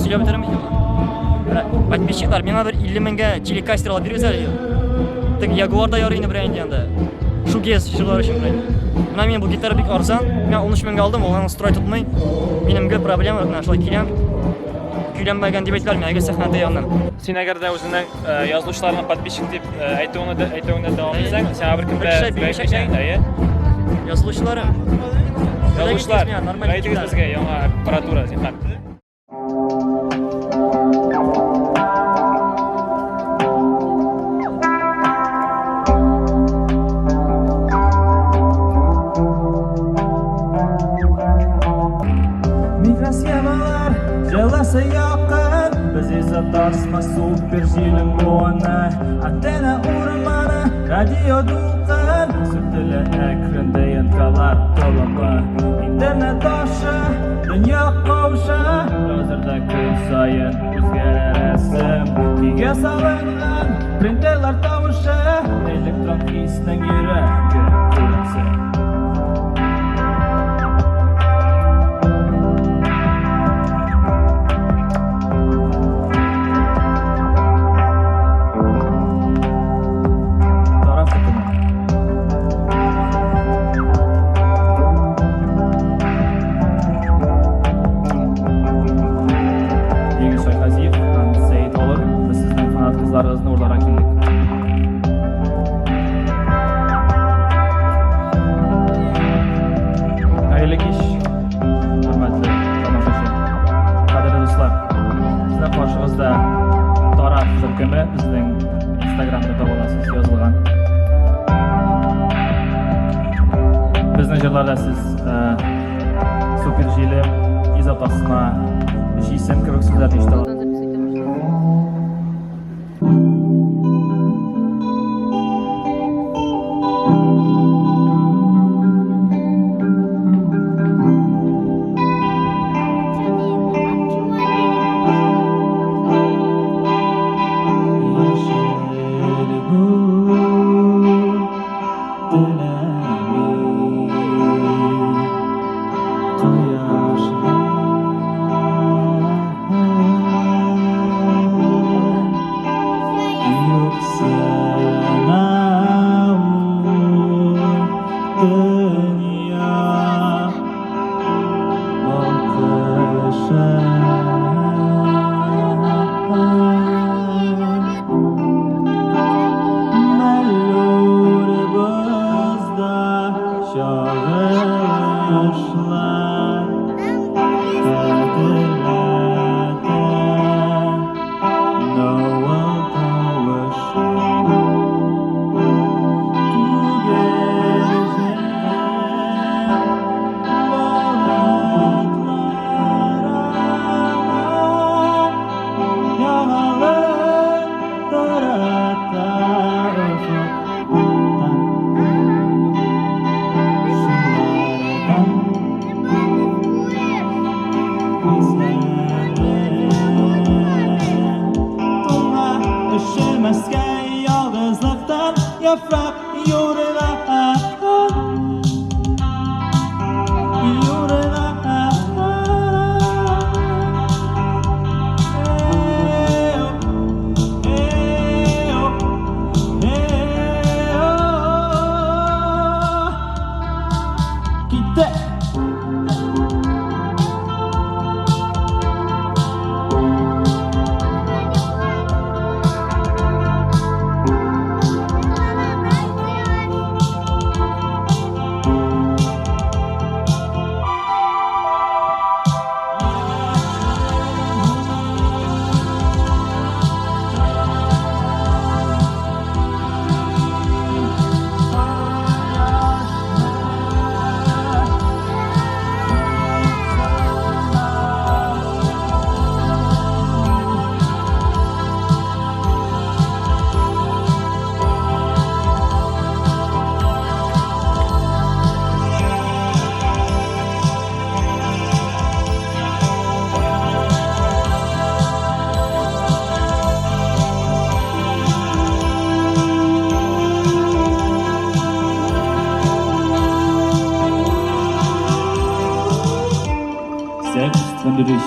söyleyip bitirmeyeyim. Подписчиклар, мені bir 50 мыңга телекастер алып беріңіздер. Тек Jaguar'da yarayını bir endiyanda. Şu gez, şuralar için bir. Buna men bu gitarı bek arzan. Men 13 mыңга aldım, onu stroy tutmay. Menimge problem var, şulay kelem. Kuylanmagan deb aytdilar, men agar sahnada yandan. Sen agarda o'zingning yozuvchilarni подписчик deb aytuvingda davom etsang, sen bir kunda beysang, Yozuvchilarim. Yozuvchilar, aytingiz bizga yangi apparatura zimat. Mikrosxemalar jalasa yoqqan biz esa tasma super jilim bo'na antena urmani radio to'lqin sirtili ekranda yankalar to'lama internet toshi dunyo qovsha hozirda kun sayin o'zgarar rasm nega solingan printerlar tovushi elektron hisning yuragi ko'rinsa Kızlarınızın oralara kimlik. Hayırlı iş. Hürmetli tamaşaçı. Kadirli dostlar. Sizden karşınızda Taraf Türkümü bizden Instagram'da da olasınız yazılgan. Bizden jırlarda siz super jili, izopasma, jisem kebek sizlerden işte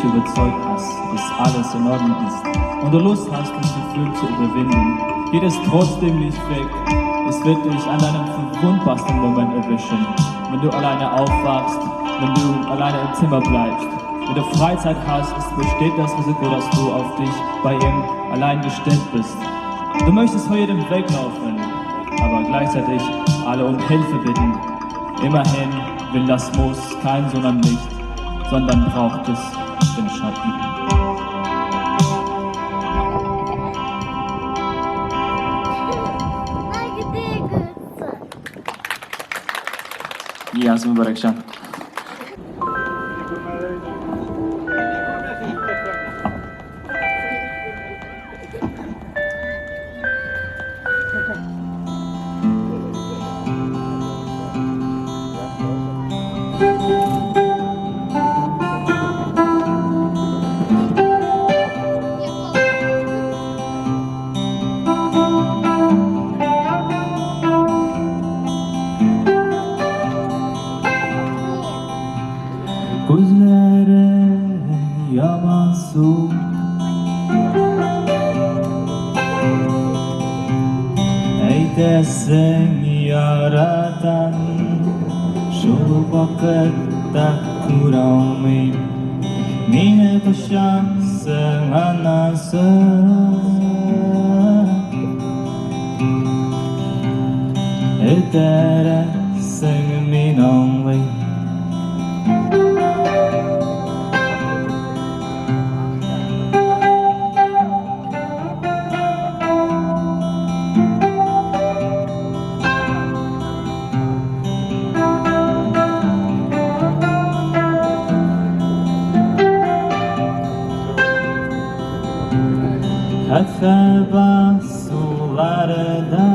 überzeugt hast, dass alles in Ordnung ist und du Lust hast, das Gefühl zu überwinden, geht es trotzdem nicht weg. Es wird dich an deinem verwundbarsten Moment erwischen, wenn du alleine aufwachst, wenn du alleine im Zimmer bleibst. Wenn du Freizeit hast, es besteht das Risiko, dass du auf dich bei ihm allein gestellt bist. Du möchtest vor jedem weglaufen, aber gleichzeitig alle um Hilfe bitten. Immerhin will das Moos kein Sonnenlicht, sondern braucht es den Schatten. Yaz Mübarekcan. Gözlere yaman su Eytesin yaratan Şu vakitte kuralmayım Mine kuşansın anası Edersin min anlayım Kataba sularda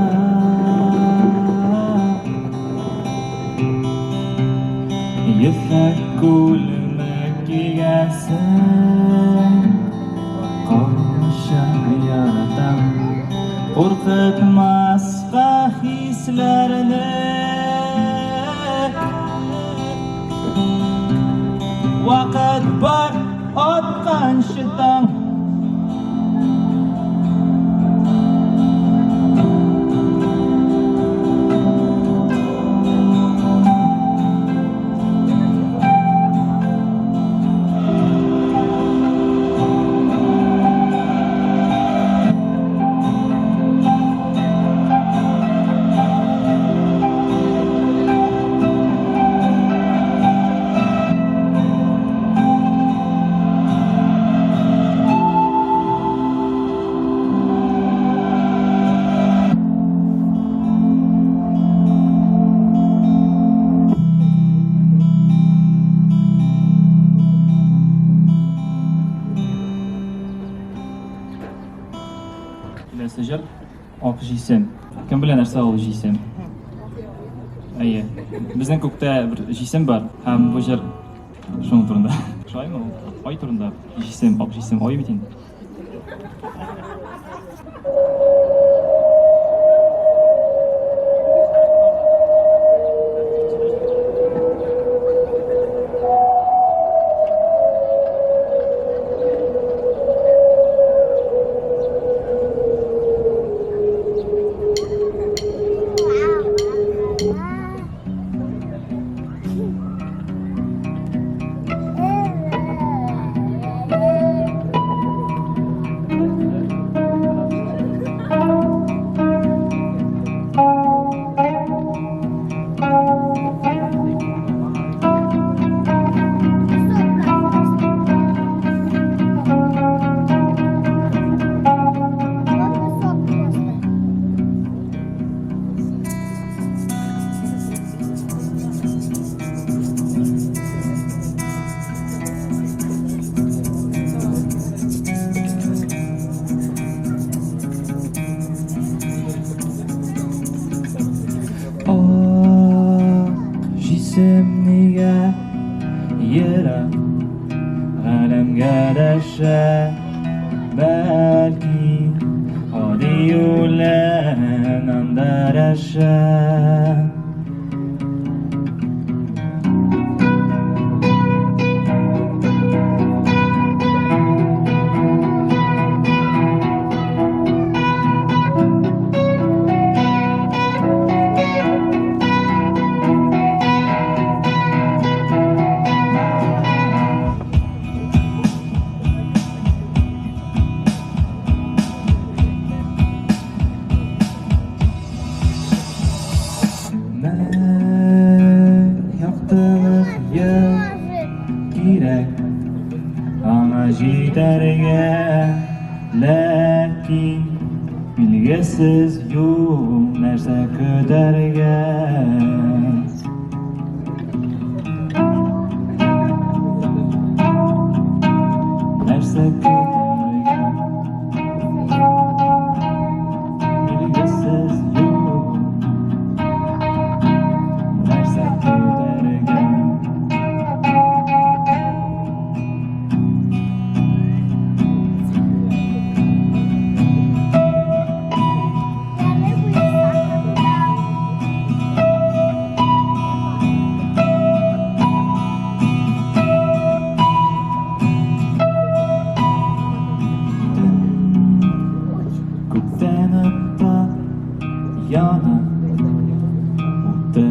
Yefekkulmek gelsin Konuşan yaradan Korkutmazsa hislerini Vakit var atkan şıdan Stajyer, oq JSM. Kim bilan narsa ol JSM? Ayya. Bizning ko'kda bir JSM bor. Ham bu yer shuning turida. Shoymi? Oy turida. JSM, oq JSM oy bitin. Jisimniga yara alamga dasha balki hodi yo'lan andarasha yetarga, lekin bilgisiz yo'q narsa ko'targan. Narsa ko'targan, bilgisiz yo'q narsa ko'targan. Ko'kdan o'tdi, yana o'tdi.